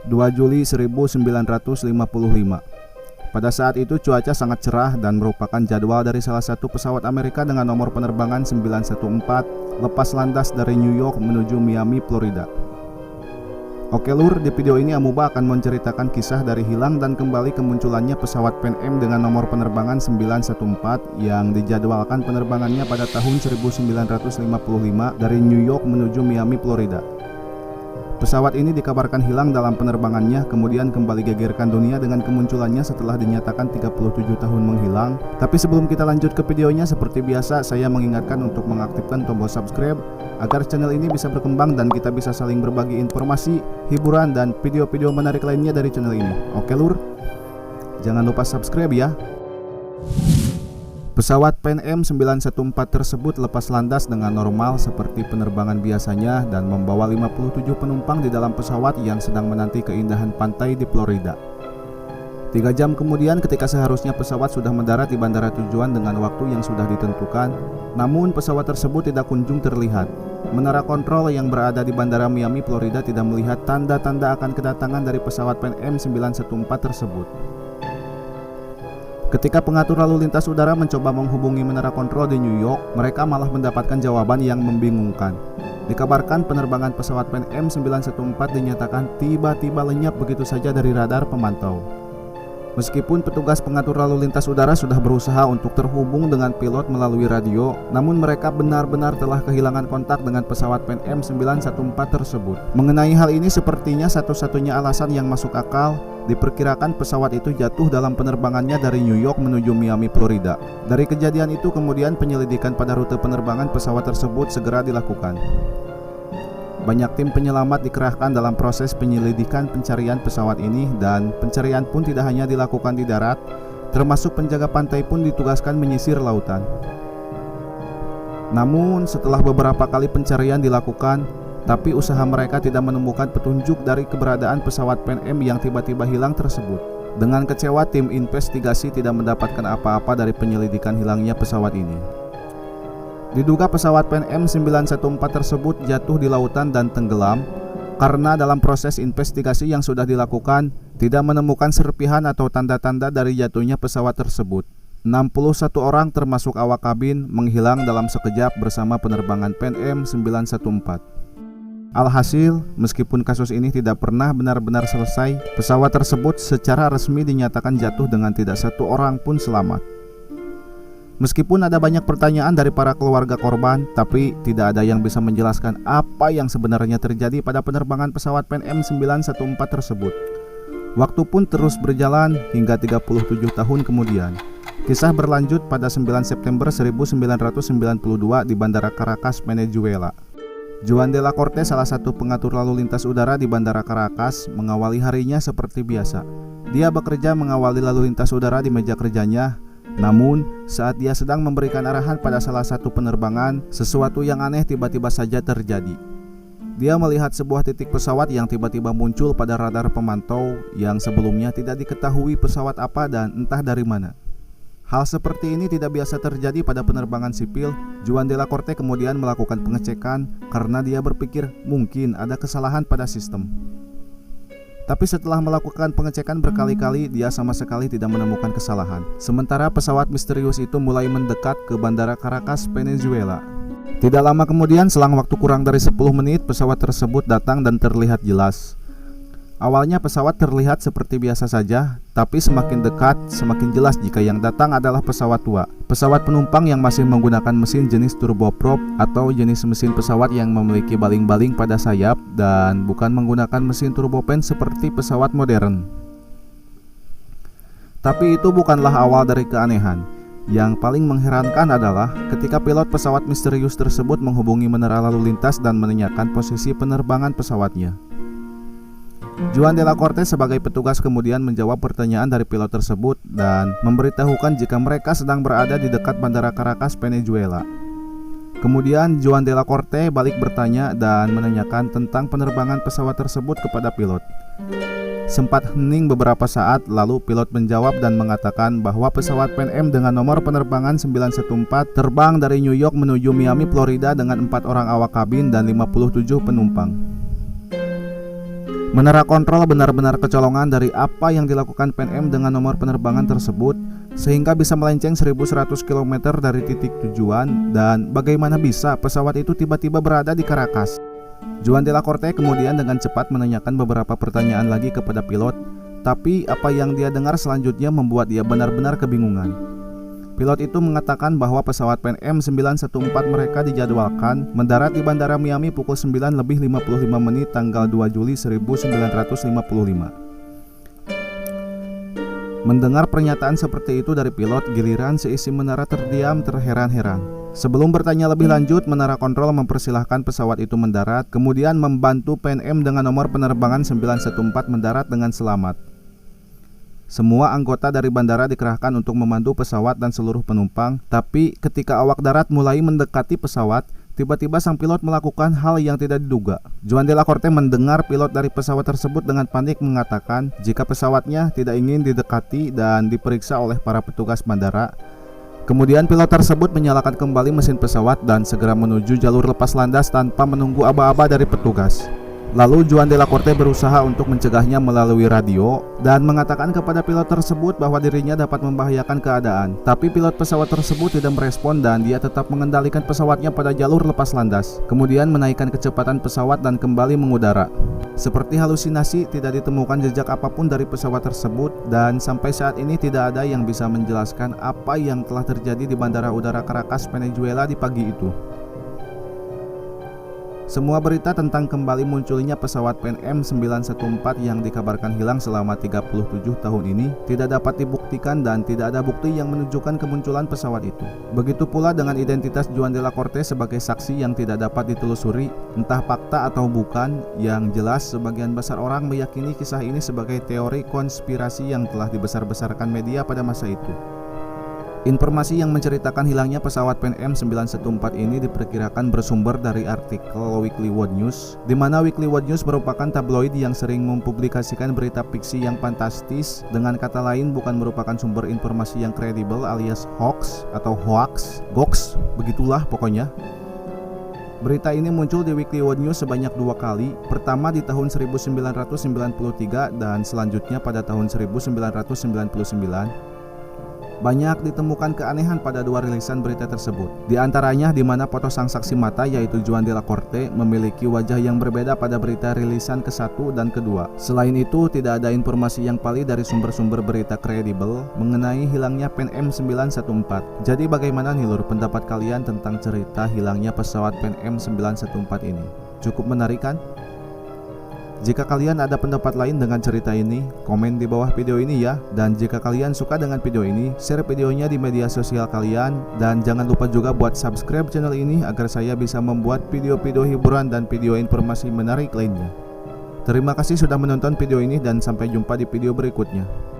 2 Juli 1955. Pada saat itu cuaca sangat cerah dan merupakan jadwal dari salah satu pesawat Amerika dengan nomor penerbangan 914 lepas landas dari New York menuju Miami, Florida. Oke lur, di video ini Amuba akan menceritakan kisah dari hilang dan kembali kemunculannya pesawat Pan Am dengan nomor penerbangan 914 yang dijadwalkan penerbangannya pada tahun 1955 dari New York menuju Miami, Florida. Pesawat ini dikabarkan hilang dalam penerbangannya, kemudian kembali gegerkan dunia dengan kemunculannya setelah dinyatakan 37 tahun menghilang. Tapi sebelum kita lanjut ke videonya, seperti biasa saya mengingatkan untuk mengaktifkan tombol subscribe agar channel ini bisa berkembang dan kita bisa saling berbagi informasi, hiburan, dan video-video menarik lainnya dari channel ini. Oke lur, jangan lupa subscribe ya. Pesawat Pan Am 914 tersebut lepas landas dengan normal seperti penerbangan biasanya dan membawa 57 penumpang di dalam pesawat yang sedang menanti keindahan pantai di Florida. 3 jam kemudian ketika seharusnya pesawat sudah mendarat di bandara tujuan dengan waktu yang sudah ditentukan, namun pesawat tersebut tidak kunjung terlihat. Menara kontrol yang berada di bandara Miami, Florida tidak melihat tanda-tanda akan kedatangan dari pesawat Pan Am 914 tersebut. Ketika pengatur lalu lintas udara mencoba menghubungi menara kontrol di New York, mereka malah mendapatkan jawaban yang membingungkan. Dikabarkan penerbangan pesawat Pan Am 914 dinyatakan tiba-tiba lenyap begitu saja dari radar pemantau. Meskipun petugas pengatur lalu lintas udara sudah berusaha untuk terhubung dengan pilot melalui radio, namun mereka benar-benar telah kehilangan kontak dengan pesawat Pan Am 914 tersebut. Mengenai hal ini sepertinya satu-satunya alasan yang masuk akal, diperkirakan pesawat itu jatuh dalam penerbangannya dari New York menuju Miami, Florida. Dari kejadian itu kemudian penyelidikan pada rute penerbangan pesawat tersebut segera dilakukan. Banyak tim penyelamat dikerahkan dalam proses penyelidikan pencarian pesawat ini dan pencarian pun tidak hanya dilakukan di darat, termasuk penjaga pantai pun ditugaskan menyisir lautan. Namun setelah beberapa kali pencarian dilakukan, tapi usaha mereka tidak menemukan petunjuk dari keberadaan pesawat Pan Am yang tiba-tiba hilang tersebut. Dengan kecewa, tim investigasi tidak mendapatkan apa-apa dari penyelidikan hilangnya pesawat ini. Diduga pesawat Pan Am 914 tersebut jatuh di lautan dan tenggelam karena dalam proses investigasi yang sudah dilakukan tidak menemukan serpihan atau tanda-tanda dari jatuhnya pesawat tersebut. 61 orang termasuk awak kabin menghilang dalam sekejap bersama penerbangan Pan Am 914. Alhasil, meskipun kasus ini tidak pernah benar-benar selesai, pesawat tersebut secara resmi dinyatakan jatuh dengan tidak satu orang pun selamat. Meskipun ada banyak pertanyaan dari para keluarga korban, tapi tidak ada yang bisa menjelaskan apa yang sebenarnya terjadi pada penerbangan pesawat Pan Am 914 tersebut. Waktu pun terus berjalan hingga 37 tahun kemudian. Kisah berlanjut pada 9 September 1992 di Bandara Caracas, Venezuela. Juan de la Corte, salah satu pengatur lalu lintas udara di Bandara Caracas, mengawali harinya seperti biasa. Dia bekerja mengawali lalu lintas udara di meja kerjanya. Namun, saat dia sedang memberikan arahan pada salah satu penerbangan, sesuatu yang aneh tiba-tiba saja terjadi. Dia melihat sebuah titik pesawat yang tiba-tiba muncul pada radar pemantau yang sebelumnya tidak diketahui pesawat apa dan entah dari mana. Hal seperti ini tidak biasa terjadi pada penerbangan sipil. Juan de la Corte kemudian melakukan pengecekan karena dia berpikir mungkin ada kesalahan pada sistem. Tapi setelah melakukan pengecekan berkali-kali, dia sama sekali tidak menemukan kesalahan. Sementara pesawat misterius itu mulai mendekat ke Bandara Caracas, Venezuela. Tidak lama kemudian, selang waktu kurang dari 10 menit, pesawat tersebut datang dan terlihat jelas. Awalnya pesawat terlihat seperti biasa saja, tapi semakin dekat, semakin jelas jika yang datang adalah pesawat tua. Pesawat penumpang yang masih menggunakan mesin jenis turboprop atau jenis mesin pesawat yang memiliki baling-baling pada sayap dan bukan menggunakan mesin turbofan seperti pesawat modern. Tapi itu bukanlah awal dari keanehan. Yang paling mengherankan adalah ketika pilot pesawat misterius tersebut menghubungi menara lalu lintas dan menanyakan posisi penerbangan pesawatnya. Juan de la Corte sebagai petugas kemudian menjawab pertanyaan dari pilot tersebut dan memberitahukan jika mereka sedang berada di dekat Bandara Caracas, Venezuela. Kemudian Juan de la Corte balik bertanya dan menanyakan tentang penerbangan pesawat tersebut kepada pilot. Sempat hening beberapa saat, lalu pilot menjawab dan mengatakan bahwa pesawat Pan Am dengan nomor penerbangan 914 terbang dari New York menuju Miami, Florida dengan 4 orang awak kabin dan 57 penumpang. Menara kontrol benar-benar kecolongan dari apa yang dilakukan PNM dengan nomor penerbangan tersebut, sehingga bisa melenceng 1100 km dari titik tujuan. Dan bagaimana bisa pesawat itu tiba-tiba berada di Caracas? Joan de la Corte kemudian dengan cepat menanyakan beberapa pertanyaan lagi kepada pilot, tapi apa yang dia dengar selanjutnya membuat dia benar-benar kebingungan. Pilot itu mengatakan bahwa pesawat PNM 914 mereka dijadwalkan mendarat di Bandara Miami pukul 9:55 tanggal 2 Juli 1955. Mendengar pernyataan seperti itu dari pilot, giliran seisi menara terdiam terheran-heran. Sebelum bertanya lebih lanjut, menara kontrol mempersilahkan pesawat itu mendarat, kemudian membantu PNM dengan nomor penerbangan 914 mendarat dengan selamat. Semua anggota dari bandara dikerahkan untuk memandu pesawat dan seluruh penumpang, tapi ketika awak darat mulai mendekati pesawat, tiba-tiba sang pilot melakukan hal yang tidak diduga. Joan de la Corte mendengar pilot dari pesawat tersebut dengan panik mengatakan jika pesawatnya tidak ingin didekati dan diperiksa oleh para petugas bandara. Kemudian pilot tersebut menyalakan kembali mesin pesawat dan segera menuju jalur lepas landas tanpa menunggu aba-aba dari petugas. Lalu Joan de la Corte berusaha untuk mencegahnya melalui radio dan mengatakan kepada pilot tersebut bahwa dirinya dapat membahayakan keadaan. Tapi pilot pesawat tersebut tidak merespon dan dia tetap mengendalikan pesawatnya pada jalur lepas landas. Kemudian menaikkan kecepatan pesawat dan kembali mengudara. Seperti halusinasi, tidak ditemukan jejak apapun dari pesawat tersebut dan sampai saat ini tidak ada yang bisa menjelaskan apa yang telah terjadi di Bandara Udara Caracas, Venezuela di pagi itu. Semua berita tentang kembali munculnya pesawat PNM 914 yang dikabarkan hilang selama 37 tahun ini tidak dapat dibuktikan dan tidak ada bukti yang menunjukkan kemunculan pesawat itu. Begitu pula dengan identitas Joan de la Corte sebagai saksi yang tidak dapat ditelusuri, entah fakta atau bukan. Yang jelas sebagian besar orang meyakini kisah ini sebagai teori konspirasi yang telah dibesar-besarkan media pada masa itu. Informasi yang menceritakan hilangnya pesawat PNM 914 ini diperkirakan bersumber dari artikel Weekly World News, di mana Weekly World News merupakan tabloid yang sering mempublikasikan berita fiksi yang fantastis, dengan kata lain bukan merupakan sumber informasi yang kredibel alias hoax atau hoax, gox, begitulah pokoknya. Berita ini muncul di Weekly World News sebanyak 2 kali, pertama di tahun 1993 dan selanjutnya pada tahun 1999. Banyak ditemukan keanehan pada 2 rilisan berita tersebut. Di antaranya di mana foto sang saksi mata yaitu Joan de la Corte memiliki wajah yang berbeda pada berita rilisan ke-1 dan ke-2. Selain itu, tidak ada informasi yang valid dari sumber-sumber berita kredibel mengenai hilangnya PNM 914. Jadi bagaimana nih lur pendapat kalian tentang cerita hilangnya pesawat PNM 914 ini? Cukup menarik kan? Jika kalian ada pendapat lain dengan cerita ini, komen di bawah video ini ya. Dan jika kalian suka dengan video ini, share videonya di media sosial kalian. Dan jangan lupa juga buat subscribe channel ini agar saya bisa membuat video-video hiburan dan video informasi menarik lainnya. Terima kasih sudah menonton video ini dan sampai jumpa di video berikutnya.